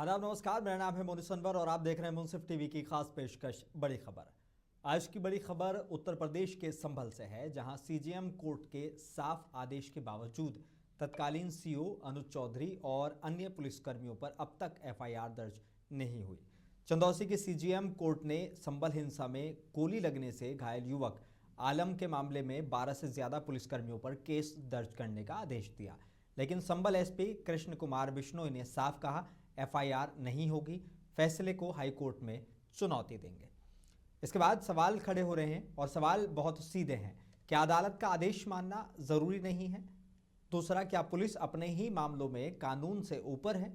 आदाब नमस्कार, मेरा नाम है मोनू सनवर और आप देख रहे हैं मुंसिफ टीवी की खास पेशकश बड़ी खबर। आज की बड़ी खबर उत्तर प्रदेश के संभल से है, जहां सीजेएम कोर्ट के साफ आदेश के बावजूद तत्कालीन सीओ अनुज चौधरी और अन्य पुलिसकर्मियों पर अब तक एफआईआर दर्ज नहीं हुई। चंदौसी के सीजेएम कोर्ट ने संभल हिंसा में गोली लगने से घायल युवक आलम के मामले में 12 से ज्यादा पुलिसकर्मियों पर केस दर्ज करने का आदेश दिया, लेकिन संभल एसपी कृष्ण कुमार बिश्नोई ने साफ कहा एफआईआर नहीं होगी, फैसले को हाईकोर्ट में चुनौती देंगे। इसके बाद सवाल खड़े हो रहे हैं और सवाल बहुत सीधे हैं। क्या अदालत का आदेश मानना जरूरी नहीं है? दूसरा, क्या पुलिस अपने ही मामलों में कानून से ऊपर है?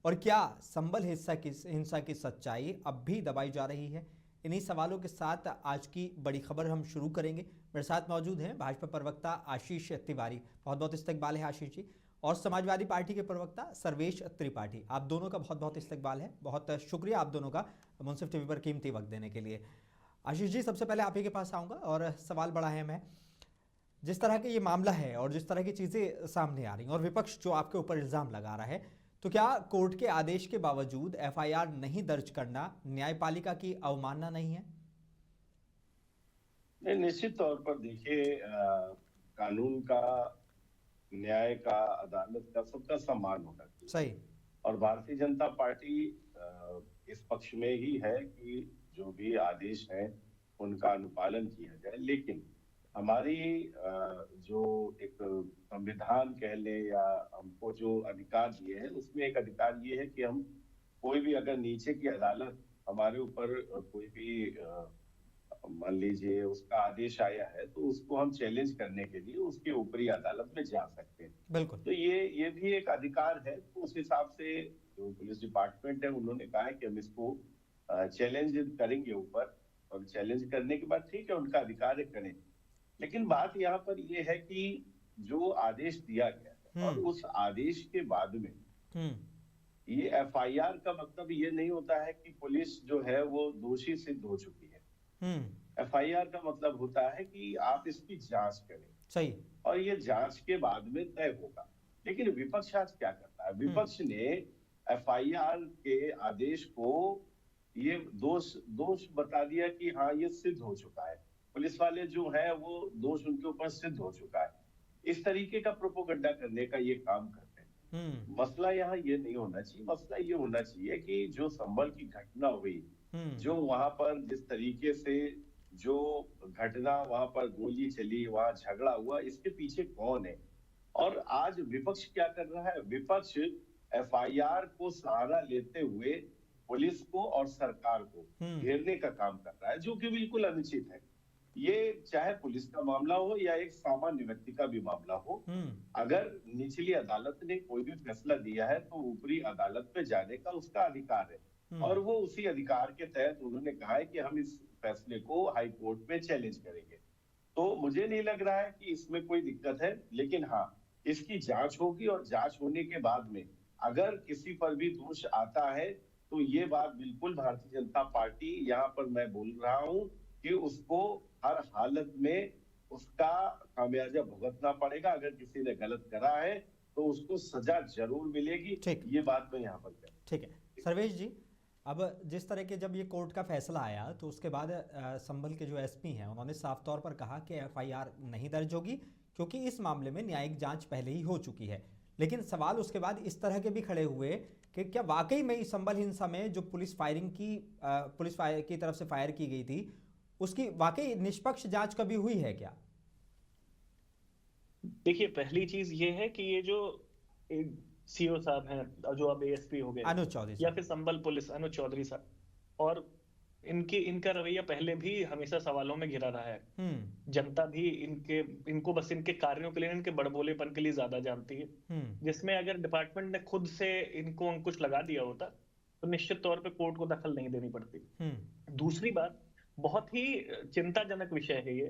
और क्या संभल हिंसा की सच्चाई अब भी दबाई जा रही है? इन्हीं सवालों के साथ आज की बड़ी खबर हम शुरू करेंगे। मेरे साथ मौजूद हैं भाजपा प्रवक्ता आशीष तिवारी, बहुत बहुत इस्तकबाल है आशीष जी, और समाजवादी पार्टी के प्रवक्ता सर्वेश त्रिपाठी। आप दोनों का बहुत बहुत इस्तकबाल है, बहुत शुक्रिया आप दोनों का मुंसिफ टीवी पर कीमती वक्त देने के लिए। आशीष जी, सबसे पहले आप ही के पास आऊँगा और सवाल बड़ा है, मैं जिस तरह का ये मामला है और जिस तरह की चीज़ें सामने आ रही हैं और विपक्ष जो आपके ऊपर इल्ज़ाम लगा रहा है, तो क्या कोर्ट के आदेश के बावजूद एफआईआर नहीं दर्ज करना न्यायपालिका की अवमानना नहीं है? नहीं, निश्चित तौर पर देखिए, कानून का, न्याय का, अदालत का, सबका सम्मान होना चाहिए। सही। और भारतीय जनता पार्टी इस पक्ष में ही है कि जो भी आदेश हैं उनका अनुपालन किया जाए। लेकिन हमारी जो एक संविधान कह ले या हमको जो अधिकार दिए हैं, उसमें एक अधिकार ये है कि हम कोई भी अगर नीचे की अदालत हमारे ऊपर कोई भी मान लीजिए उसका आदेश आया है, तो उसको हम चैलेंज करने के लिए उसके ऊपरी अदालत में जा सकते हैं। बिल्कुल। तो ये भी एक अधिकार है। तो उस हिसाब से जो पुलिस डिपार्टमेंट है उन्होंने कहा है कि हम इसको चैलेंज करेंगे ऊपर, और चैलेंज करने के बाद ठीक है, उनका अधिकार है, करें। लेकिन बात यहाँ पर ये है कि जो आदेश दिया गया है और उस आदेश के बाद में ये एफआईआर का मतलब ये नहीं होता है कि पुलिस जो है वो दोषी सिद्ध हो चुकी है। एफआईआर का मतलब होता है कि आप इसकी जांच करें। सही। और ये जांच के बाद में तय होगा। लेकिन विपक्ष आज क्या करता है? विपक्ष ने एफआईआर के आदेश को ये दोष बता दिया कि हाँ, ये सिद्ध हो चुका है, पुलिस वाले जो है वो दोष उनके ऊपर सिद्ध हो चुका है। इस तरीके का प्रोपोगंडा करने का ये काम करते हैं। मसला यहाँ ये नहीं होना चाहिए। मसला ये होना चाहिए कि जो संभल की घटना हुई, जो वहां पर जिस तरीके से जो घटना वहां पर गोली चली, वहां झगड़ा हुआ, इसके पीछे कौन है? और आज विपक्ष क्या कर रहा है? विपक्ष एफआईआर को सहारा लेते हुए पुलिस को और सरकार को घेरने का काम कर रहा है, जो कि बिल्कुल अनुचित है। ये चाहे पुलिस का मामला हो या एक सामान्य व्यक्ति का भी मामला हो, अगर निचली अदालत ने कोई भी फैसला दिया है तो ऊपरी अदालत में जाने का उसका अधिकार है। और वो उसी अधिकार के तहत उन्होंने कहा है कि हम इस फैसले को हाई कोर्ट में चैलेंज करेंगे। तो मुझे नहीं लग रहा है कि इसमें कोई दिक्कत है। लेकिन हाँ, इसकी जांच होगी और जांच होने के बाद में अगर किसी पर भी दोष आता है तो ये बात बिल्कुल भारतीय जनता पार्टी, यहाँ पर मैं बोल रहा हूं कि उसको हर हालत में उसका खामियाजा भुगतना पड़ेगा। अगर किसी ने गलत करा है तो उसको सजा जरूर मिलेगी। ये बात मैं यहाँ पर कह। ठीक है सर्वेश जी, अब जिस तरह के जब ये कोर्ट का फैसला आया तो उसके बाद संभल के जो एसपी हैं उन्होंने साफ तौर पर कहा कि एफआईआर नहीं दर्ज होगी, क्योंकि इस मामले में न्यायिक जांच पहले ही हो चुकी है। लेकिन सवाल उसके बाद इस तरह के भी खड़े हुए कि क्या वाकई में इस संभल हिंसा में जो पुलिस की तरफ से फायर की गई थी, उसकी वाकई निष्पक्ष जांच कभी हुई है क्या? देखिए, पहली चीज ये है कि ये जो सीओ साहब हैं, जो अब एएसपी हो गए, अनुज चौधरी या फिर संभल पुलिस अनुज चौधरी साहब, और इनका रवैया पहले भी हमेशा सवालों में घिरा रहा है। जनता भी इनको बस इनके कार्यों के लिए, इनके बड़बोलेपन के लिए ज्यादा जानती है, जिसमें अगर डिपार्टमेंट ने खुद से इनको अंकुश लगा दिया होता तो निश्चित तौर पे कोर्ट को दखल नहीं देनी पड़ती। दूसरी बात, बहुत ही चिंताजनक विषय है ये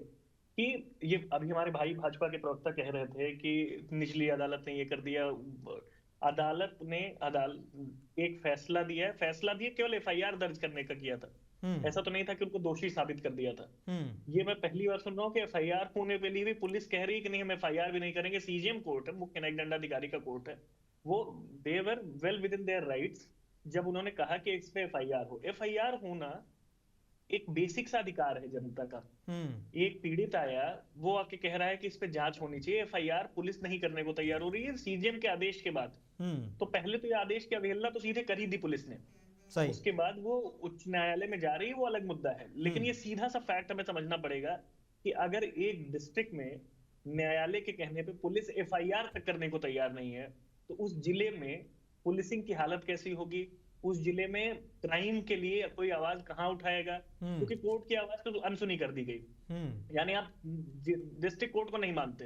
कि ये अभी हमारे भाई भाजपा के प्रवक्ता कह रहे थे कि निचली अदालत ने ये कर दिया। अदालत ने एक फैसला दिया है, फैसला भी केवल एफआईआर दर्ज करने का किया था। ऐसा तो नहीं था कि उनको दोषी साबित कर दिया था। ये मैं पहली बार सुन रहा हूँ कि एफआईआर होने के लिए भी पुलिस कह रही है कि नहीं, हम एफआईआर भी नहीं करेंगे। सीजेएम कोर्ट है, मुख्य न्यायिक दंडाधिकारी का कोर्ट है, वो they were well within their rights जब उन्होंने कहा कि इस पे एफआईआर हो, एफआईआर होना एक बेसिक सा अधिकार है जनता का। एक पीड़ित आया, वो आके कह रहा है कि इस पे जांच होनी चाहिए, एफआईआर पुलिस नहीं करने को तैयार हो रही है सीजीएम के आदेश के बाद। तो पहले तो ये आदेश की अवहेलना तो सीधे कर ही दी पुलिस ने, सही। उसके बाद वो उच्च न्यायालय में जा रही है, वो अलग मुद्दा है। लेकिन ये सीधा सा फैक्ट हमें समझना पड़ेगा कि अगर एक डिस्ट्रिक्ट में न्यायालय के कहने पे पुलिस एफआईआर तक करने को तैयार नहीं है, तो उस जिले में पुलिसिंग की हालत कैसी होगी? उस जिले में क्राइम के लिए कोई आवाज कहां उठाएगा? क्योंकि कोर्ट की आवाज तो अनसुनी कर दी गई। यानी आप डिस्ट्रिक्ट कोर्ट को नहीं मानते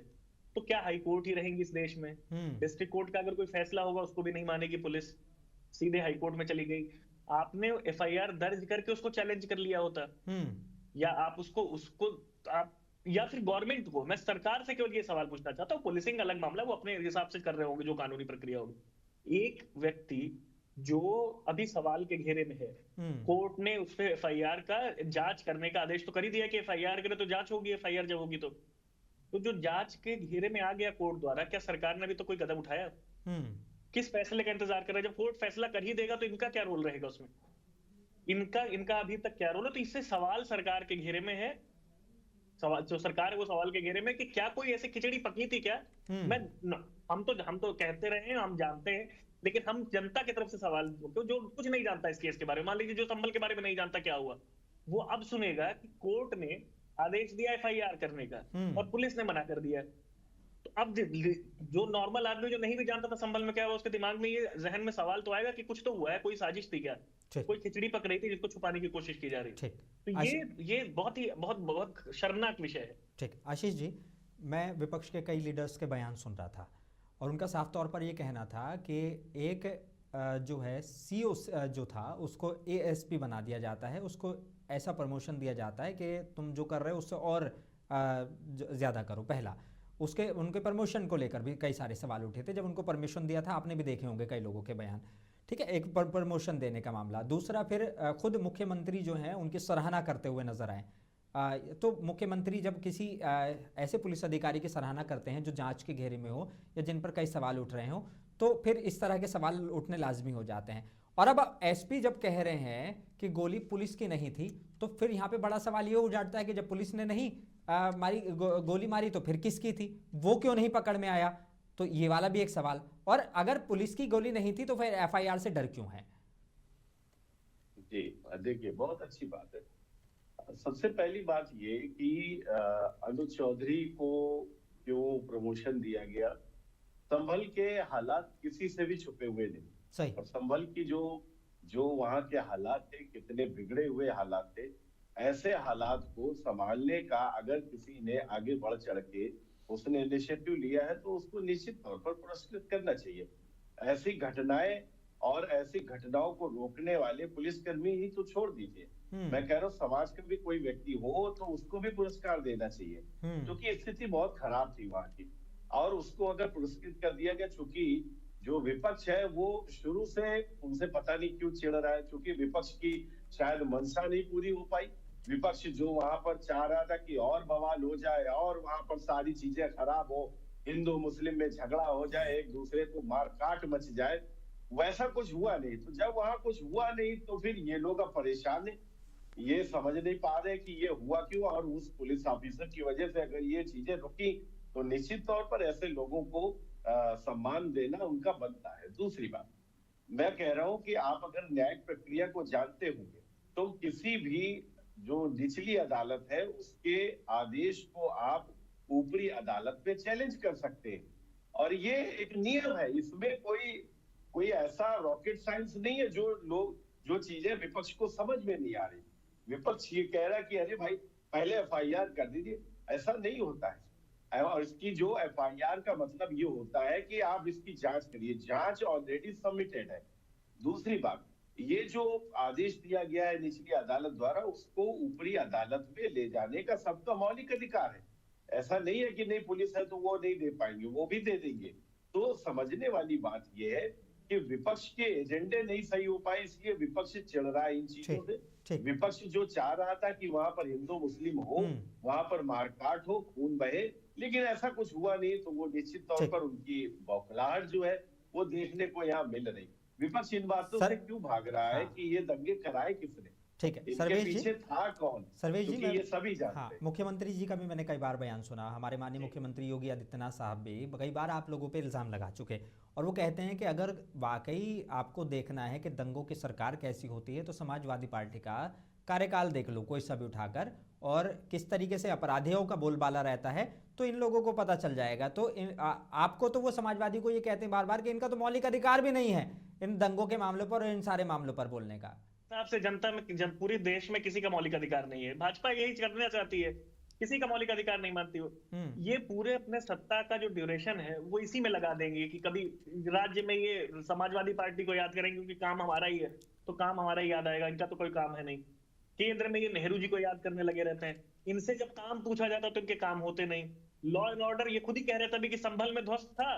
तो क्या हाई कोर्ट ही रहेंगी इस देश में? डिस्ट्रिक्ट कोर्ट का अगर कोई फैसला होगा उसको भी नहीं मानेगी पुलिस, सीधे हाई कोर्ट में चली गई। आपने एफआईआर दर्ज करके उसको चैलेंज कर लिया होता, या आप उसको आप, या फिर गवर्नमेंट को, मैं सरकार से केवल ये सवाल पूछना चाहता हूँ, पुलिसिंग अलग मामला, वो अपने हिसाब से कर रहे होंगे जो कानूनी प्रक्रिया होगी। एक व्यक्ति जो अभी सवाल के घेरे में है, कोर्ट ने उस पर एफआईआर का जांच करने का आदेश तो कर ही दिया कि एफआईआर करे तो जांच होगी, एफआईआर जब होगी तो जो जांच के घेरे में आ गया कोर्ट द्वारा, क्या सरकार ने भी तो कोई कदम उठाया? किस फैसले का इंतजार कर रहा है? जब कोर्ट फैसला कर ही देगा तो इनका क्या रोल रहेगा उसमें? इनका अभी तक क्या रोल है? तो इससे सवाल सरकार के घेरे में है, सवाल जो सरकार है वो सवाल के घेरे में कि क्या कोई ऐसी खिचड़ी पकी थी क्या? हम तो कहते रहे हैं, हम जानते हैं, लेकिन हम जनता की तरफ से सवाल, जो कुछ नहीं जानता इस केस के बारे में, मान लीजिए जो संभल के बारे में नहीं जानता क्या हुआ, वो अब सुनेगा कि कोर्ट ने आदेश दिया एफआईआर करने का और पुलिस ने मना कर दिया। तो अब जो नॉर्मल आदमी जो नहीं भी जानता था संभल में क्या हुआ, उसके दिमाग में ये जहन में सवाल तो आएगा कि कुछ तो हुआ है, कोई साजिश थी क्या, कोई खिचड़ी पक रही थी जिसको छुपाने की कोशिश की जा रही थी। तो ये बहुत शर्मनाक विषय है। ठीक, आशीष जी, मैं विपक्ष के कई लीडर्स के बयान सुन रहा था और उनका साफ तौर पर यह कहना था कि एक जो है सीओ जो था उसको एएसपी बना दिया जाता है, उसको ऐसा प्रमोशन दिया जाता है कि तुम जो कर रहे हो उससे और ज़्यादा करो। पहला, उनके प्रमोशन को लेकर भी कई सारे सवाल उठे थे जब उनको परमिशन दिया था, आपने भी देखे होंगे कई लोगों के बयान। ठीक है, एक प्रमोशन देने का मामला। दूसरा, फिर खुद मुख्यमंत्री जो हैं उनकी सराहना करते हुए नजर आए। तो मुख्यमंत्री जब किसी ऐसे पुलिस अधिकारी की सराहना करते हैं जो जांच के घेरे में हो या जिन पर कई सवाल उठ रहे हो, तो फिर इस तरह के सवाल उठने लाजमी हो जाते हैं। और अब एसपी जब कह रहे हैं कि गोली पुलिस की नहीं थी, तो फिर यहाँ पे बड़ा सवाल ये उठाता है कि जब पुलिस ने नहीं गोली मारी तो फिर किसकी थी, वो क्यों नहीं पकड़ में आया? तो ये वाला भी एक सवाल। और अगर पुलिस की गोली नहीं थी तो फिर एफआईआर से डर क्यों है? जी देखिए, बहुत अच्छी बात है। सबसे पहली बात ये कि अनुज चौधरी को क्यों प्रमोशन दिया गया, संभल के हालात किसी से भी छुपे हुए नहीं। सही। और संभल की जो वहां के हालात थे, कितने बिगड़े हुए हालात थे, ऐसे हालात को संभालने का अगर किसी ने आगे बढ़ चढ़ के उसने इनिशिएटिव लिया है तो उसको निश्चित तौर पर पुरस्कृत करना चाहिए। ऐसी घटनाएं और ऐसी घटनाओं को रोकने वाले पुलिसकर्मी ही तो छोड़ दीजिए, मैं कह रहा हूँ समाज का भी कोई व्यक्ति हो तो उसको भी पुरस्कार देना चाहिए, क्योंकि स्थिति बहुत खराब थी वहां की और उसको अगर पुरस्कृत कर दिया गया। चूंकि जो विपक्ष है वो शुरू से उनसे पता नहीं क्यों चिढ़ रहा है, क्योंकि विपक्ष की शायद मंशा नहीं पूरी हो पाई। विपक्ष जो वहां पर चाह रहा था कि और बवाल हो जाए और वहां पर सारी चीजें खराब हो, हिंदू मुस्लिम में झगड़ा हो जाए, एक दूसरे को मारकाट मच जाए, वैसा कुछ हुआ नहीं। तो जब वहां कुछ हुआ नहीं तो फिर ये लोग अब परेशान है, ये समझ नहीं पा रहे कि ये हुआ क्यों, और उस पुलिस ऑफिसर की वजह से अगर ये चीजें रुकी तो निश्चित तौर पर ऐसे लोगों को सम्मान देना उनका बनता है। दूसरी बात, मैं कह रहा हूं कि आप अगर न्यायिक प्रक्रिया को जानते होंगे तो किसी भी जो निचली अदालत है उसके आदेश को आप ऊपरी अदालत में चैलेंज कर सकते हैं, और ये एक नियम है, इसमें कोई ऐसा रॉकेट साइंस नहीं है जो चीजें विपक्ष को समझ में नहीं आ रही। विपक्ष ये कह रहा है कि अरे भाई पहले एफआईआर कर दीजिए, ऐसा नहीं होता है। और इसकी जो एफआईआर का मतलब ये होता है कि आप इसकी जांच करिए, जांच ऑलरेडी सबमिटेड है। दूसरी बात, ये जो आदेश दिया गया है निचली अदालत द्वारा, उसको ऊपरी अदालत में ले जाने का सबका मौलिक अधिकार है। ऐसा नहीं है कि नहीं पुलिस है तो वो नहीं दे पाएंगे, वो भी दे देंगे। तो समझने वाली बात ये है कि विपक्ष के एजेंडे नहीं सही हो पाए, इसलिए विपक्ष चिढ़ रहा है इन चीजों से। विपक्ष जो चाह रहा था कि वहां पर हिंदू मुस्लिम हो, वहां पर मारकाट हो, खून बहे, लेकिन ऐसा कुछ हुआ नहीं, तो वो निश्चित तौर पर उनकी बौखलाहट जो है वो देखने को यहाँ मिल रही। विपक्ष इन बातों सर, से क्यों भाग रहा है हाँ, कि ये दंगे कराए किसने, ठीक है इनके सर्वेश जी। पीछे था कौन, सर्वेश जी, क्योंकि मैं ये सभी जानते हाँ हैं। मुख्यमंत्री जी का भी मैंने कई बार बयान सुना, हमारे माननीय जी मुख्यमंत्री योगी आदित्यनाथ साहब भी कई बार आप लोगों पे इल्ज़ाम लगा चुके, और वो कहते हैं कि अगर वाकई आपको देखना है कि दंगों की सरकार कैसी होती है तो समाजवादी पार्टी का कार्यकाल देख लो कोई सा भी उठाकर, और किस तरीके से अपराधियों का बोलबाला रहता है तो इन लोगों को पता चल जाएगा। तो आपको तो वो समाजवादी को ये कहते हैं बार बार कि इनका तो मौलिक अधिकार भी नहीं है इन दंगों के मामलों पर और इन सारे मामलों पर बोलने का। हिसाब से जनता में पूरे देश में किसी का मौलिक अधिकार नहीं है। भाजपा यही करना चाहती है, किसी का मौलिक अधिकार नहीं मानती वो। ये पूरे अपने सत्ता का जो ड्यूरेशन है वो इसी में लगा देंगे कि कभी राज्य में ये समाजवादी पार्टी को याद करेंगे क्योंकि काम हमारा ही है, तो काम हमारा ही याद आएगा, इनका तो कोई काम है नहीं। केंद्र में ये नेहरू जी को याद करने लगे रहते हैं, इनसे जब काम पूछा जाता तो इनके काम होते नहीं। लॉ एंड ऑर्डर ये खुद ही कह रहे थे अभी कि संभल में ध्वस्त था,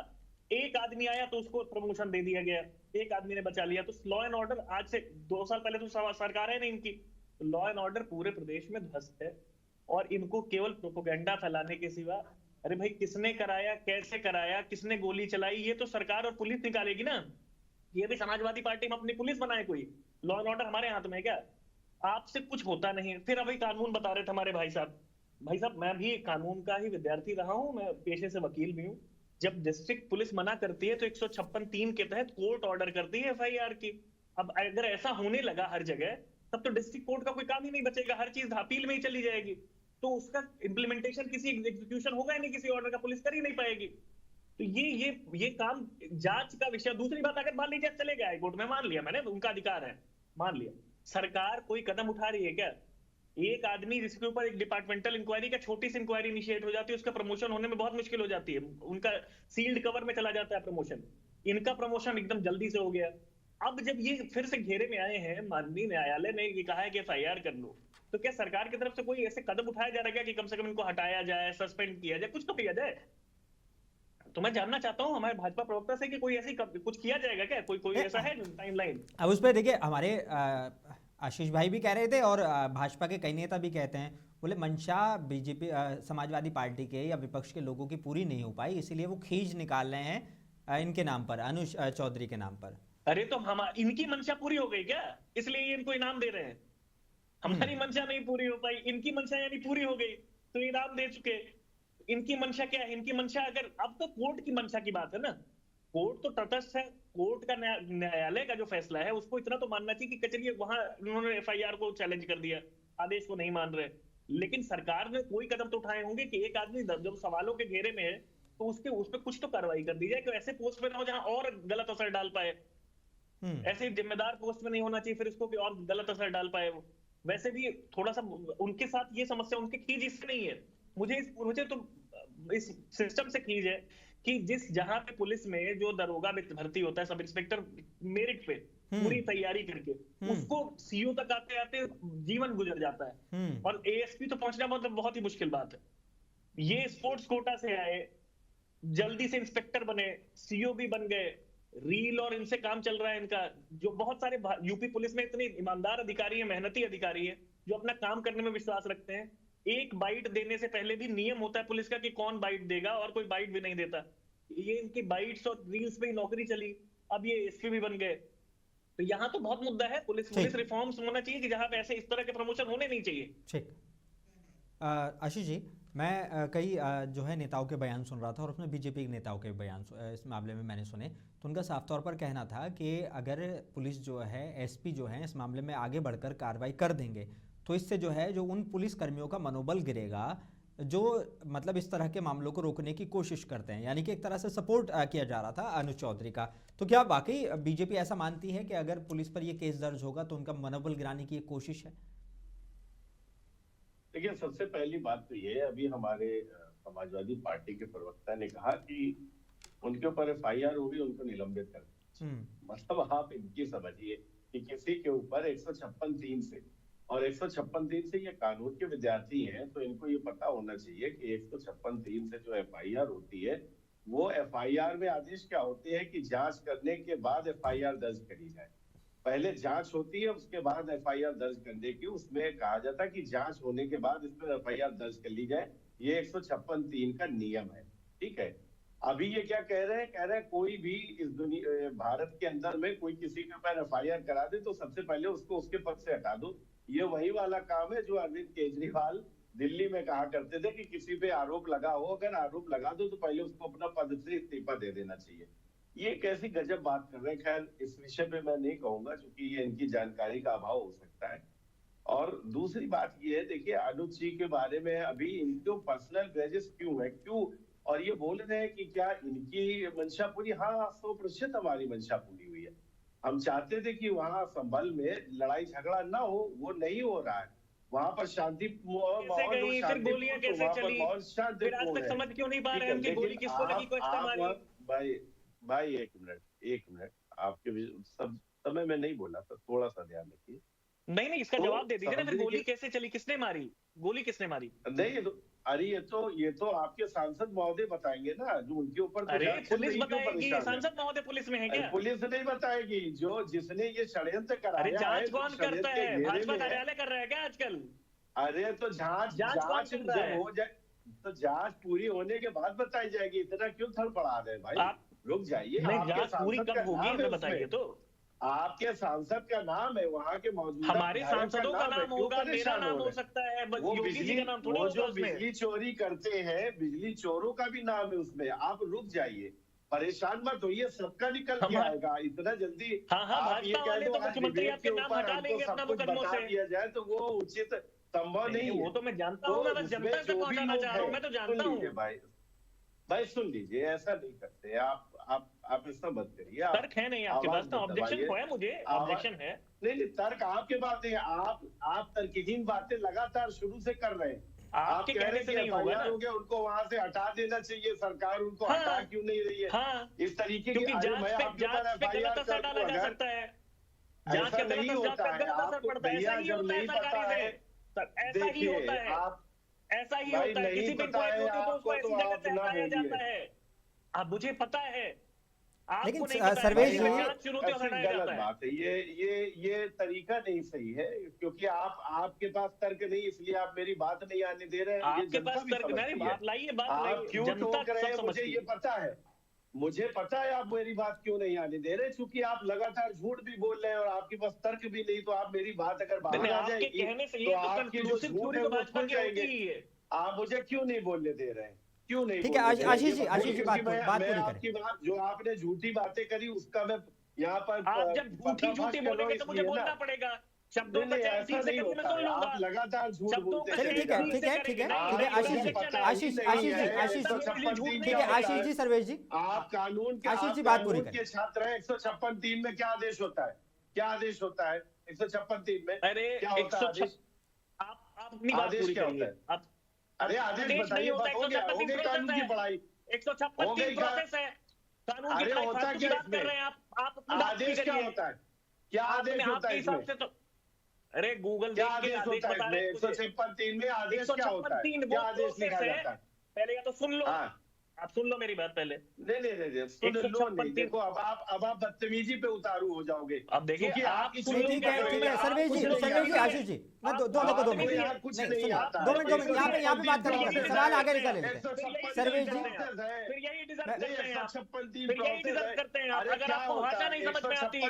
एक आदमी आया तो उसको प्रमोशन दे दिया गया, एक आदमी ने बचा लिया। तो लॉ एंड ऑर्डर आज से 2 साल पहले तो सरकार है नहीं इनकी, तो लॉ एंड ऑर्डर पूरे प्रदेश में ध्वस्त है। और इनको केवल प्रोपेगेंडा फैलाने के सिवा, अरे भाई किसने कराया, कैसे कराया, किसने गोली चलाई, ये तो सरकार और पुलिस निकालेगी ना। ये भी समाजवादी पार्टी में अपनी पुलिस बनाए कोई, लॉ एंड ऑर्डर हमारे हाथ में है क्या? आपसे कुछ होता नहीं है। फिर अभी कानून बता रहे थे हमारे भाई साहब मैं भी कानून का ही विद्यार्थी रहा हूं, मैं पेशे से वकील भी हूं। जब डिस्ट्रिक्ट पुलिस मना करती है तो 156(3) के तहत कोर्ट ऑर्डर करती है एफआईआर की। अब अगर ऐसा होने लगा हर जगह, तब तो डिस्ट्रिक्ट कोर्ट का कोई काम ही नहीं बचेगा, हर चीज अपील में ही चली जाएगी। तो उसका इम्प्लीमेंटेशन, किसी एग्जीक्यूशन होगा ही नहीं किसी ऑर्डर का, पुलिस कर ही नहीं पाएगी। तो ये काम जांच का विषय। दूसरी बात, अगर मान लीजिए चले गए हाईकोर्ट में, मान लिया मैंने, उनका अधिकार है, मान लिया, सरकार कोई कदम उठा रही है क्या? एक आदमी जिसके ऊपर एक डिपार्टमेंटल इंक्वायरी का छोटी सी इंक्वायरी इनिशिएट हो जाती है, उसका प्रमोशन होने में बहुत मुश्किल हो जाती है, उनका सील्ड कवर में चला जाता है प्रमोशन। इनका प्रमोशन एकदम जल्दी से हो गया। अब जब ये फिर से घेरे में आए हैं, माननीय न्यायालय ने ये कहा है कि एफआईआर कर लो, तो क्या सरकार की तरफ से कोई ऐसे कदम उठाया जा रहा है कि कम से कम इनको हटाया जाए, सस्पेंड किया जाए, कुछ तो किया जाए? तो मैं जानना चाहता हूं हमारे भाजपा प्रवक्ता से कि कोई ऐसी कुछ किया जाएगा क्या? कोई ऐसा है टाइमलाइन? अब उस पर देखिए, हमारे आशीष भाई भी कह रहे थे और भाजपा के कई नेता भी कहते हैं, बोले मंशा बीजेपी समाजवादी पार्टी के या विपक्ष के लोगों की पूरी नहीं हो पाई, इसीलिए वो खींच निकाल रहे हैं इनके नाम पर, अनुज चौधरी के नाम पर। अरे तो हम इनकी मंशा पूरी हो गई क्या, इसलिए ये इनको इनाम दे रहे हैं? हमारी मंशा नहीं पूरी हो पाई, इनकी मंशा यानी पूरी हो गई, तो इनाम दे चुके। इनकी मंशा क्या है? इनकी मंशा, अगर अब तो कोर्ट की मंशा की बात है ना, कोर्ट तो तटस्थ है, कोर्ट का न्यायालय का जो फैसला है उसको इतना तो मानना चाहिए कि कचरिए वहां उन्होंने एफआईआर को चैलेंज कर दिया, आदेश को नहीं मान रहे। लेकिन सरकार ने कोई कदम तो उठाए होंगे कि एक आदमी जब सवालों के घेरे में है तो उस पर कुछ तो कार्रवाई कर दी जाए कि ऐसे पोस्ट पे ना हो जहां और गलत असर डाल पाए। ऐसे जिम्मेदार पोस्ट में नहीं होना चाहिए फिर इसको कि और गलत असर डाल पाए वो। वैसे भी थोड़ा सा उनके साथ ये समस्या, उनकी खींच इससे नहीं है, मुझे तो इस सिस्टम से खींच है कि जहां पे पुलिस में जो दरोगा भर्ती होता है, सब इंस्पेक्टर मेरिट पे पूरी तैयारी करके उसको सीओ तक आते आते जीवन गुजर जाता है, और एएसपी तो पहुंचना मतलब बहुत ही मुश्किल बात है। ये स्पोर्ट्स कोटा से आए, जल्दी से इंस्पेक्टर बने, सीओ भी बन गए, रील और इनसे काम चल रहा है इनका। जो बहुत सारे यूपी पुलिस में इतने ईमानदार अधिकारी है, मेहनती अधिकारी है, जो अपना काम करने में विश्वास रखते हैं। एक बाइट देने से पहले भी नियम होता है पुलिस का कि कौन बाइट देगा, और कोई बाइट भी नहीं देता। ये इनकी बाइट्स और रील्स पे ही नौकरी चली, अब ये एसपी भी बन गए। तो यहाँ तो बहुत मुद्दा है, पुलिस रिफॉर्म्स होना चाहिए कि जहां पे ऐसे इस तरह के प्रमोशन होने नहीं चाहिए। ठीक, आशीष जी, मैं कई जो है नेताओं के बयान सुन रहा था और उसमें बीजेपी के नेताओं के बयान इस मामले में मैंने सुने, तो उनका साफ तौर पर कहना था कि अगर पुलिस जो है, एसपी जो है इस मामले में आगे बढ़कर कार्रवाई कर देंगे तो इससे जो है जो उन पुलिस कर्मियों का मनोबल गिरेगा जो मतलब इस तरह के मामलों को रोकने की कोशिश करते हैं, यानी कि एक तरह से सपोर्ट किया जा रहा था अनुज चौधरी का। तो क्या वाकई बीजेपी ऐसा मानती है कि अगर पुलिस पर ये केस दर्ज होगा तो उनका मनोबल गिराने की एक कोशिश है? देखिए, सबसे पहली बात तो ये, अभी हमारे समाजवादी पार्टी के प्रवक्ता ने कहा कि उनके ऊपर एफआईआर होगी, उनको निलंबित कर। मतलब आप इनकी समझिए कि किसी के ऊपर 156(3) से, और 156(3) से ये कानून के विद्यार्थी हैं, तो इनको ये पता होना चाहिए कि 156(3) से जो एफआईआर होती है, वो एफआईआर में आदेश क्या होते हैं कि जांच करने के बाद एफआईआर दर्ज करी जाए। पहले जांच होती है, उसके बाद एफआईआर दर्ज करने की। उसमें कहा जाता है कि जांच होने के बाद इस पर एफआईआर दर्ज कर ली जाए। ये 156(3) का नियम है, ठीक है। अभी ये क्या कह रहे हैं, कह रहे हैं कोई भी इस दुनिया भारत के अंदर में कोई किसी के ऊपर एफआईआर करा दे तो सबसे पहले उसको उसके पद से हटा दो। ये वही वाला काम है जो अरविंद केजरीवाल दिल्ली में कहा करते थे कि किसी पे आरोप लगा हो, अगर आरोप लगा दो तो पहले उसको अपना पद से इस्तीफा दे देना चाहिए। ये कैसी गजब बात कर रहे हैं। खैर इस विषय पे मैं नहीं कहूंगा क्योंकि ये इनकी जानकारी का अभाव हो सकता है। और दूसरी बात ये है, देखिए अनुज जी के बारे में अभी इनको पर्सनल ग्रेजेस क्यों है, क्यों, और ये बोल रहे हैं कि क्या इनकी मंशा पूरी, हाँ 100% हमारी मंशा पूरी हुई है। हम चाहते थे कि वहां संभल में लड़ाई झगड़ा ना हो, वो नहीं हो रहा है। वहां पर शांति माहौल फिर गोलियां कैसे चली, फिर आज तक समझ क्यों नहीं पा रहे हैं कि गोली किसको लगी, किसको मारी। भाई एक मिनट, आपके सब समय में नहीं बोला था, थोड़ा सा ध्यान रखिए। नहीं, इसका जवाब दे दीजिए ना, फिर गोली कैसे चली, किसने मारी, गोली किसने मारी? नहीं अरे ये तो आपके सांसद महोदय बताएंगे ना, जो उनके ऊपर तो अरे पुलिस बताएगी, सांसद महोदय पुलिस में है क्या? पुलिस नहीं बताएगी, जो जिसने ये षड्यंत्र कराया। अरे जांच कौन करता है? भाजपा कार्यालय कर रहा है क्या आजकल? अरे तो जांच जब हो जाए तो जांच पूरी होने के बाद बताई जाएगी। इतना क्यों थड़पड़ा रहे भाई, रुक जाइए। जांच पूरी कब होगी हमें बताइए तो। आपके सांसद का नाम है, वहाँ के मौजूदा हमारे सांसदों का नाम होगा, मेरा नाम हो सकता है, योगी जी का नाम थोड़ा होगा उसमें। बिजली चोरी करते हैं, बिजली चोरों का भी नाम है उसमें। आप रुक जाइए, परेशान मत होइए, सबका निकल के आएगा इतना जल्दी। हाँ, आप ये कह दो मुख्यमंत्री आपके नाम हटा लेंगे अपना मुकदमों से, दिया जाए तो वो उचित संभव नहीं। वो तो मैं जानता हूँ, मैं बस जनता तक पहुंचाना चाह रहा हूँ, मैं तो जानता हूँ। भाई सुन लीजिए, ऐसा नहीं करते आप ऐसा मत करिए। तर्क है नहीं आपके पास, तो ऑब्जेक्शन है, मुझे ऑब्जेक्शन है। नहीं तर्क आपके पास नहीं, आप तर्कहीन बातें लगातार शुरू से कर रहे हैं। आपके कहने से नहीं होगा ना। उनको वहां से हटा देना चाहिए, सरकार उनको हटा क्यों नहीं रही है? हाँ, इस तरीके की जांच पे गलत असर डाला जा सकता है, जांच पे नहीं होता है। आपको भैया जब नहीं पता है, ऐसा ही होता है, ऐसा ही होता है। किसी पे कोई उसको ऐसी जगह से हटाया जाता है। अब मुझे पता है, लेकिन सर्वेश जी गलत बात है, ये तरीका नहीं सही है, क्योंकि आपके पास तर्क नहीं, इसलिए आप मेरी बात नहीं आने दे रहे हैं। आपके पास तर्क नहीं, बात लाइए, आप क्यों टोक रहे हैं मुझे ये पता है, मुझे पता है आप मेरी बात क्यों नहीं आने दे रहे, क्योंकि आप लगातार झूठ भी बोल रहे हैं और आपके पास तर्क भी नहीं। तो आप मेरी बात अगर बाहर आ जाएगी तो आपकी जो झूठ है वो खुल जाएंगे। आप मुझे क्यों नहीं बोलने दे रहे हैं, क्यों नहीं? ठीक है आशीष जी बात पूरी करें। आपकी बात जो आपने झूठी बातें करी उसका मैं यहाँ पर, आप जब झूठी बोलेंगे तो मुझे बोलना पड़ेगा, शब्दों का चयन ठीक से करके मैं सुन लूंगा। आप लगातार झूठ बोलते हैं। ठीक है आशीष जी सर्वेश जी, आप कानून के, आशीष जी बात पूरी के छात्र हैं। 156(3) में क्या आदेश होता है, क्या आदेश होता है 156(3) में? अरे क्या होता है आदेश? आप अपनी बात पूरी करिए। अरे आदेश बताइए, हो गया कानून की पढ़ाई। 156(3) प्रोसेस है, कानून की पढ़ाई की बात कर रहे हैं आप। आदेश क्या होता है, क्या आदेश होता है इसमें? तो अरे गूगल क्या आदेश होता है इसमें? 156(3) में आदेश क्या होता है, क्या आदेश लिखा जाता है? पहले या तो सुन लो, आप सुन लो मेरी बात पहले। नहीं सुन लो नहीं। देखो अब आप बदतमीजी पे उतारू हो जाओगे। अब देखिए आप ठीक है सर्वेश जी आशीष जी, मैं दोनों को 2 मिनट कुछ नहीं आता। 2 मिनट यहाँ पे बात करेंगे, सवाल आगे निकाल लेते हैं। सर्वेश जी फिर यही डिजर्व करते हैं आप। अगर आपको भाषा नहीं समझ में आती,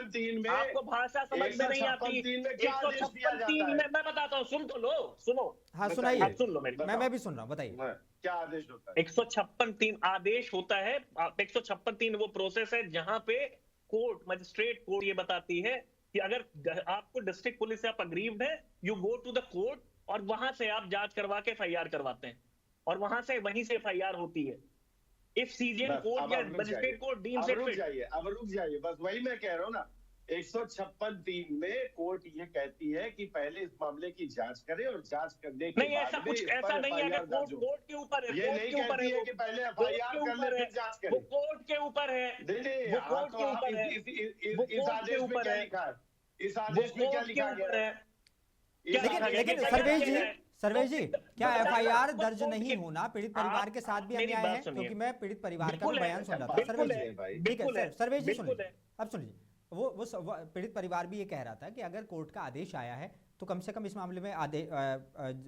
आपको भाषा समझ में नहीं आती, 156(3) में मैं बताता हूँ, सुन तो लो, सुनो। हाँ सुनाइए, सुन लो मेरी, मैं भी सुन रहा हूँ, बताइए क्या आदेश होता है। 156(3) आदेश होता है। 156(3) वो प्रोसेस है जहां पे कोर्ट, मजिस्ट्रेट कोर्ट ये बताती है कि अगर आपको डिस्ट्रिक्ट पुलिस से आप अग्रीव्ड है, you go to the court और वहां से आप जांच करवा के एफआईआर करवाते हैं और वहीं से एफआईआर होती है। इफ सीजीएम कोर्ट या magistrate court deems it fit. अब रुक जाइए, बस वही मैं कह रहा हूँ ना। 156(3) में कोर्ट ये कहती है कि पहले इस मामले की जांच करें और जांच करने के नहीं, ऐसा कुछ ऐसा नहीं है। कोर्ट के ऊपर है, ये नहीं कहती है कि पहले एफआईआर कर ले फिर जांच करें। वो कोर्ट के ऊपर है, वो कोर्ट के ऊपर है। इस आदेश में क्या लिखा है, इस आदेश में क्या लिखा गया है? लेकिन सर्वेश जी क्या एफआईआर दर्ज नहीं होना पीड़ित परिवार के साथ भी अन्याय है? क्योंकि मैं पीड़ित परिवार का बयान सुन रहा था। सर्वेश जी सुनिए, अब सुनिए, वो पीड़ित परिवार भी ये कह रहा था कि अगर कोर्ट का आदेश आया है तो कम से कम इस मामले में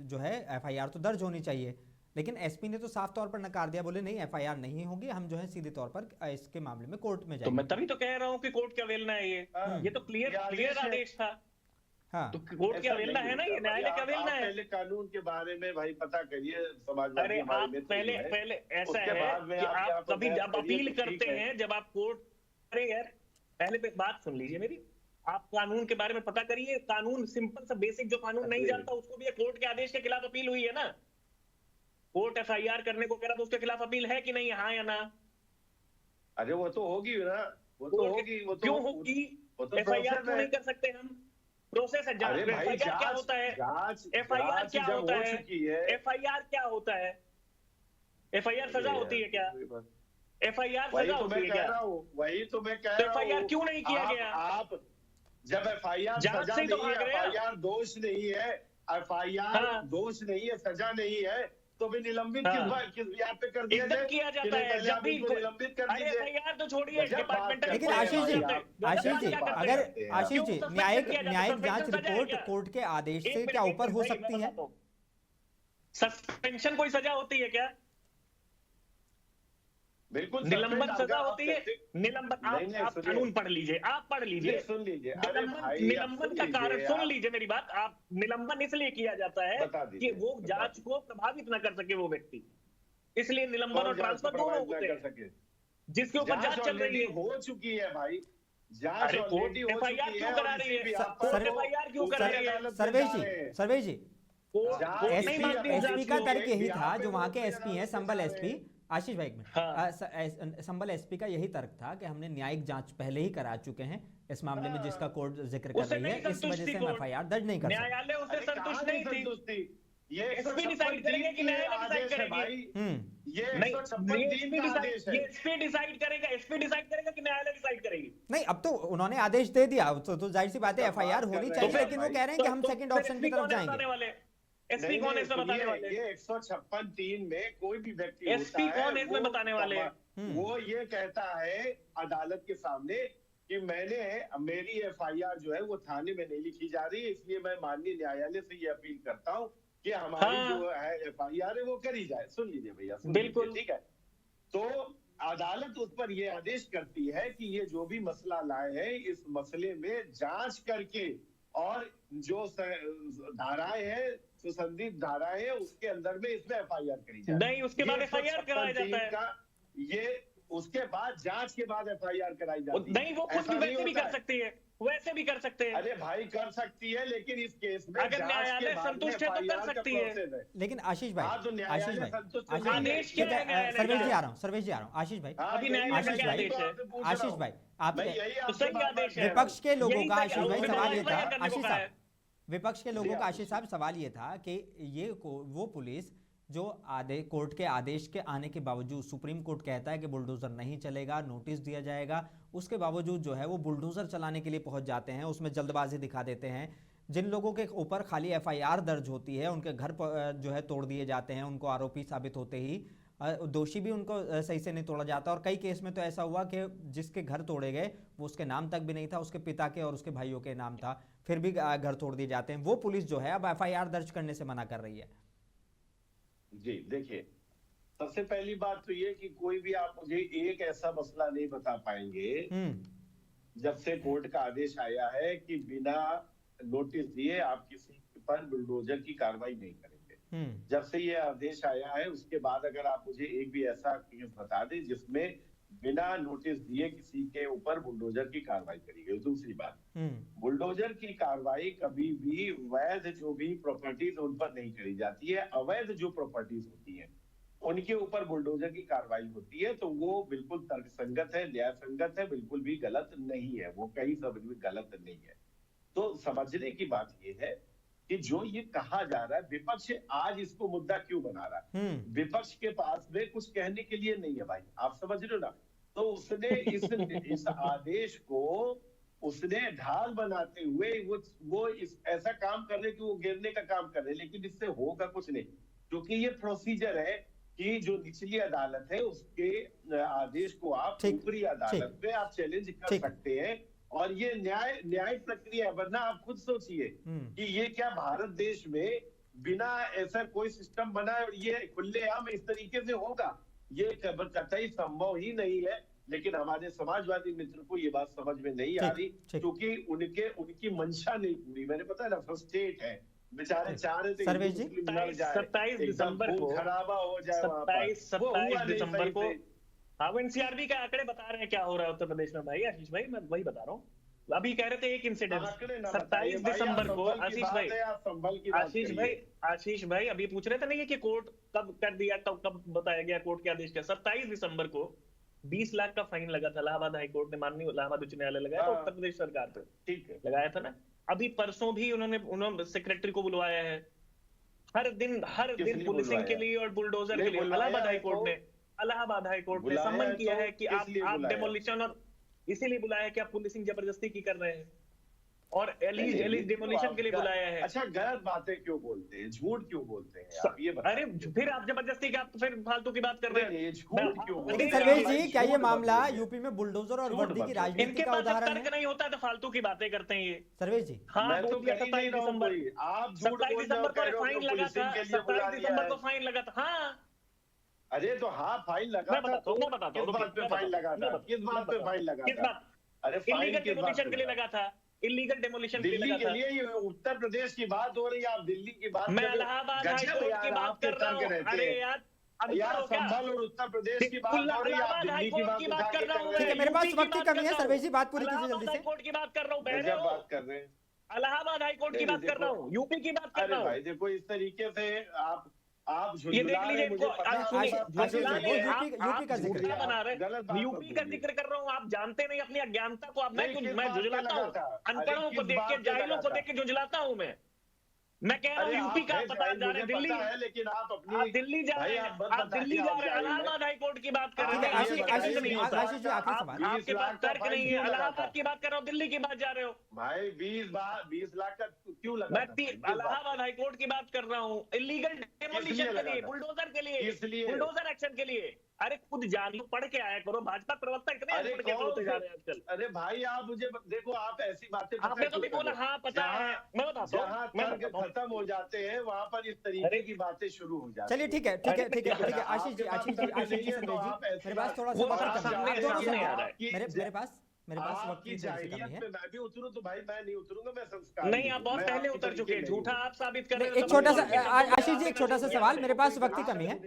जो है एफआईआर तो दर्ज होनी चाहिए। लेकिन एसपी ने तो साफ तौर पर नकार दिया, बोले नहीं एफआईआर नहीं होगी, हम जो है सीधे तौर पर इसके मामले में कोर्ट में तो जाएंगे। मैं तभी तो कह रहा हूँ कि कोर्ट की अवहेलना है ये तो क्लियर आदेश था। हाँ, तो कोर्ट की अवहेलना है ना, ये न्यायालय की अवहेलना है। पहले कानून के बारे में भाई पता करिए, समाजवादी अरे आप पहले ऐसा है कि आप कभी जब अपील करते हैं, जब आप कोर्ट, अरे यार पहले बात सुन लीजिए मेरी, आप कानून के बारे में पता करिए। कानून सिंपल सा बेसिक, जो कानून नहीं जानता उसको भी कोर्ट के आदेश के खिलाफ अपील हुई है ना। कोर्ट एफआईआर करने को कह रहा, तो उसके खिलाफ अपील है कि नहीं, हाँ या ना? अरे वो तो होगी ना, वो तो होगी। वो तो क्यों होगी? एफआईआर क्यों नहीं कर सकते हम? प्रोसेस है। एफआईआर क्या होता है? एफआईआर क्या होता है? एफआईआर क्या होता है? एफआईआर सजा होती है क्या? एफआईआर सजा होती है क्या? वही तो मैं कह रहा हूँ। एफआईआर क्यों नहीं किया गया? आप जब एफआईआर सजा नहीं है, एफआईआर दोष नहीं है, एफआईआर दोष नहीं है, सजा नहीं है, तो भी निलंबित किस यहाँ पे कर दिया जाए? किया जाता है जब भी निलंबित कर दीजिए। एफआईआर तो छोड़िए, डिपार्टमेंटल। लेकिन आशीष जी, अगर आशीष जी न्यायिक जांच रिपोर्ट कोर्ट के आदेश से क्या ऊपर हो सकती है? सस्पेंशन कोई सजा होती है क्या? बिल्कुल निलंबन सजा होती है। निलंबन, आप कानून पढ़ लीजिए, आप पढ़ लीजिए, सुन लीजिए। निलंबन का कारण सुन लीजिए मेरी बात। आप निलंबन इसलिए किया जाता है कि वो जांच को प्रभावित न कर सके वो व्यक्ति, इसलिए निलंबन और ट्रांसफर दोनों होते हैं। जिसके ऊपर जांच चल रही है, हो चुकी है भाई, जांच ऑलरेडी हो चुकी है। क्यों करा रही है? एफआईआर क्यों करा रही है? सर्वेश जी, एसपी का तर्क यही था, जो वहां के एसपी हैं संभल एसपी, आशीष भाई में संभल एसपी का यही तर्क था कि हमने न्यायिक जांच पहले ही करा चुके हैं इस मामले में जिसका कोर्ट जिक्र कर रही है, इस वजह से हम एफआईआर दर्ज नहीं कर सकते। न्यायालय उससे संतुष्ट नहीं थी। ये एसपी डिसाइड करेंगे कि न्यायालय डिसाइड करेगी? ये एसपी डिसाइड करेगा, एसपी डिसाइड करेगा कि न्यायालय डिसाइड करेगी? नहीं, अब तो उन्होंने आदेश दे दिया, तो जाहिर सी बात है एफआईआर होनी चाहिए, लेकिन वो कह रहे हैं कि हम सेकंड ऑप्शन की तरफ जाएंगे। एसपी कौन है इसमें बताने वाले? ये 156(3) में कोई भी व्यक्ति एसपी कौन है इसमें बताने वाले? वो ये कहता है अदालत के सामने कि मेरी एफआईआर जो है वो थाने में नहीं लिखी जा रही है, इसलिए मैं माननीय न्यायालय से ये अपील करता हूँ कि हमारी जो है एफआईआर है वो करी जाए। सुन लीजिए भैया, बिल्कुल ठीक है। तो अदालत उस पर ये आदेश करती है कि ये जो भी मसला लाए हैं, इस मसले में जांच करके और जो धाराएं हैं, सुसंदिग्ध धाराएं हैं, उसके अंदर में इसमें एफआईआर करी जाए। नहीं, उसके बाद एफआईआर कराया जाता है। ये उसके बाद जांच के बाद एफआईआर कराई जाती है। नहीं, वो खुद भी वैसे भी कर सकती है, वैसे भी कर सकते हैं। अरे भाई कर सकती है, लेकिन इस केस में अगर न्यायालय संतुष्ट है तो कर सकती है। लेकिन आशीष भाई, सर्वेश जी आ रहा हूँ, आशीष भाई, आशीष भाई आप विपक्ष के लोगों का, आशीष भाई सवाल ये था, आशीष साहब विपक्ष के लोगों का, आशीष साहब सवाल ये था कि ये वो पुलिस जो कोर्ट के आदेश के आने के बावजूद, सुप्रीम कोर्ट कहता है कि बुलडोजर नहीं चलेगा, नोटिस दिया जाएगा, उसके बावजूद जो है वो बुलडोजर चलाने के लिए पहुंच जाते हैं, उसमें जल्दबाजी दिखा देते हैं। जिन लोगों के ऊपर खाली एफआईआर दर्ज होती है उनके घर जो है तोड़ दिए जाते हैं, उनको आरोपी साबित होते ही दोषी भी उनको सही से नहीं तोड़ा जाता। और कई केस में तो ऐसा हुआ कि जिसके घर तोड़े गए वो उसके नाम तक भी नहीं था, उसके पिता के और उसके भाइयों के नाम था, फिर भी घर तोड़ दिए जाते हैं। वो पुलिस जो है अब एफआईआर दर्ज करने से मना कर रही है। जी देखिए, सबसे पहली बात तो ये कि कोई भी आप मुझे एक ऐसा मसला नहीं बता पाएंगे जब से कोर्ट का आदेश आया है कि बिना नोटिस दिए आप किसी पर बुलडोजर की कार्रवाई नहीं करेंगे। जब से ये आदेश आया है उसके बाद अगर आप मुझे एक भी ऐसा केस बता दें जिसमें बिना नोटिस दिए किसी के ऊपर बुलडोजर की कार्रवाई करी गई। दूसरी बात, बुलडोजर की कार्रवाई कभी भी वैध जो भी प्रॉपर्टीज उन पर नहीं करी जाती है, अवैध जो प्रॉपर्टीज होती है उनके ऊपर बुलडोजर की कार्रवाई होती है, तो वो बिल्कुल तर्कसंगत है, न्याय संगत है, बिल्कुल भी गलत नहीं है, वो कहीं सब भी गलत नहीं है। तो समझने की बात ये है कि जो ये कहा जा रहा है, विपक्ष आज इसको मुद्दा क्यों बना रहा है? विपक्ष के पास में कुछ कहने के लिए नहीं है भाई, आप समझ रहे हो ना। तो उसने इस आदेश को उसने ढाल बनाते हुए वो ऐसा काम कर रहे कि वो गिरने का काम कर रहे, लेकिन इससे होगा कुछ नहीं, क्योंकि ये प्रोसीजर है कि जो निचली अदालत है उसके आदेश को आप ऊपरी अदालत में आप चैलेंज कर सकते हैं, और ये न्याय प्रक्रिया है। वरना आप खुद सोचिए कि ये क्या भारत देश में बिना ऐसा कोई सिस्टम बना ये खुलेआम इस तरीके से होगा, ये कतई संभव ही नहीं है। लेकिन हमारे समाजवादी मित्र को ये बात समझ में नहीं आ रही, क्योंकि उनकी मंशा नहीं पूरी। मैंने पता है ना, फ्रस्ट्रेट है बेचारे, चाह रहे थे 27 दिसंबर को खराबा हो जाए, 27 दिसंबर को हाँ, वो एनसीआरबी का आंकड़े बता रहे हैं क्या हो रहा है उत्तर प्रदेश में भाई। आशीष भाई मैं वही बता रहा हूँ, अभी कह रहे थे एक इंसिडेंट 27 दिसंबर को। आशीष भाई अभी पूछ रहे थे नहीं कि कोर्ट कब कर दिया, कब बताया गया कोर्ट के आदेश का। 27 दिसंबर को 20 लाख का फाइन लगा था, इलाहाबाद हाईकोर्ट ने, माननीय इलाहाबाद उच्च न्यायालय लगाया था उत्तर प्रदेश सरकार पे, ठीक है लगाया था ना। अभी परसों भी उन्होंने सेक्रेटरी को बुलवाया है, हर दिन पुलिसिंग के लिए और बुलडोजर के लिए। इलाहाबाद हाईकोर्ट ने सम्मन किया है कि आप डेमोलिशन, और इसीलिए बुलाया है कि आप पुलिसिंग जबरदस्ती की कर रहे हैं, और एलिज डेमोलिशन के लिए बुलाया है। अच्छा, गलत बातें क्यों बोलते हैं, झूठ क्यों बोलते हैं आप, ये अरे फिर आप जबरदस्ती आप फिर फालतू की बात कर रहे हैं, झूठ क्यों बोलते हैं? सर्वेश जी, क्या ये मामला यूपी में बुलडोजर और वर्दी की राजनीति का उदाहरण है? नहीं होता तो फालतू की बातें करते हैं ये सर्वेश जी। हाँ, तो 27 दिसंबर आप 27 दिसंबर को फाइन लगा था, 27 दिसंबर को फाइन लगा था। हाँ, अरे तो हाँ, फाइन लगा था, मैं बताता हूँ किस बात पे फाइन लगा था, किस बात पे फाइन लगा था? अरे इलीगल डेमोलिशन के लिए लगा था, इलीगल डेमोलिशन के लिए लगा था। दिल्ली के लिए उत्तर प्रदेश की बात हो रही है, आप दिल्ली की बात, मैं इलाहाबाद हाईकोर्ट की बात कर रहा हूँ। अरे यार संभल और उत्तर प्रदेश की बात हो रही है, आप दिल्ली की बात कर रहे हैं। ठीक है, मेरे पास वक्त की कमी है सर्वेश जी, बात पूरी कीजिए जल्दी से। हाईकोर्ट की बात कर रहा हूँ, बात कर रहे हैं, इलाहाबाद हाईकोर्ट की बात कर रहा हूँ, यूपी की बात कर रहा हूँ। भाई देखो, इस तरीके से आप ये देख लीजिए, यूपी का जिक्र बना रहे, यूपी का जिक्र कर रहा हूँ। आप जानते नहीं अपनी अज्ञानता को, आप मैं झुंझलाता हूँ, अनपढ़ों को देख के, जाहिलों को देख के झुंझलाता हूँ मैं कह रहा हूँ यूपी का पता जा रहे हैं, दिल्ली है, लेकिन आप दिल्ली जा रहे हैं, आप दिल्ली जा रहे हैं, इलाहाबाद हाईकोर्ट की बात कर रहे हैं। आपके पास तर्क नहीं है, इलाहाबाद की बात कर रहा हूँ, दिल्ली की बात जा रहे हो भाई। 20 लाख का क्यों लगा? मैं इलाहाबाद हाईकोर्ट की बात कर रहा हूँ, इलीगल डेमोलिशन के लिए, बुलडोजर के लिए, बुलडोजर एक्शन के लिए। अरे खुद जान लो, पढ़ के आया करो, भाजपा प्रवक्ता इतने पढ़ के होते जा रहे हैं आजकल। अरे भाई, आप मुझे देखो, आप ऐसी बातें आपने तो भी बोला हाँ पता है, मैं बताता हूँ, खत्म हो जाते हैं वहाँ पर इस तरीके की बातें शुरू हो जाती है। चलिए ठीक है आशीष जी, सर्वेश जी, मेरे पास थोड़ा सा मेरे पास वक्त की कमी है। मैं भी उतरूं तो भाई मैं नहीं उतरूंगा, मैं संस्कार नहीं, आप बहुत पहले उतर चुके हैं, झूठा आप साबित कर रहे हैं। एक छोटा सा आशीष जी, एक छोटा सा सवाल, मेरे पास वक्त की कमी है।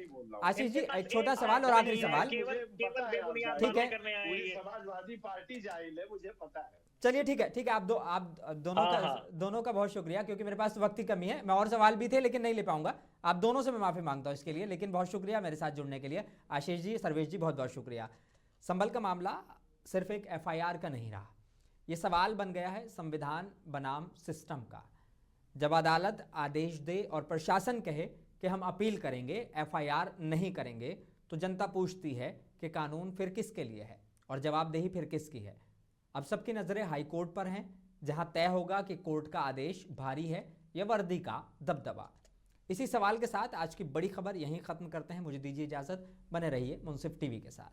आशीष जी, एक छोटा सवाल और आखिरी सवाल, ठीक है? समाजवादी पार्टी जाहिल है, मुझे पता है। चलिए ठीक है, आप दोनों का बहुत शुक्रिया, क्योंकि मेरे पास वक्त की कमी है। मैं और सवाल भी थे लेकिन नहीं ले पाऊंगा, आप दोनों से मैं माफी मांगता हूं इसके लिए, लेकिन बहुत शुक्रिया मेरे साथ जुड़ने के लिए। आशीष जी, सर्वेश जी, बहुत बहुत शुक्रिया। संभल का मामला सिर्फ एक एफआईआर का नहीं रहा, ये सवाल बन गया है संविधान बनाम सिस्टम का। जब अदालत आदेश दे और प्रशासन कहे कि हम अपील करेंगे, एफआईआर नहीं करेंगे, तो जनता पूछती है कि कानून फिर किसके लिए है और जवाबदेही फिर किसकी है। अब सबकी नज़रें हाई कोर्ट पर हैं, जहां तय होगा कि कोर्ट का आदेश भारी है या वर्दी का दबदबा। इसी सवाल के साथ आज की बड़ी खबर यहीं खत्म करते हैं। मुझे दीजिए इजाजत, बने रहिए मुंसिफ टीवी के साथ।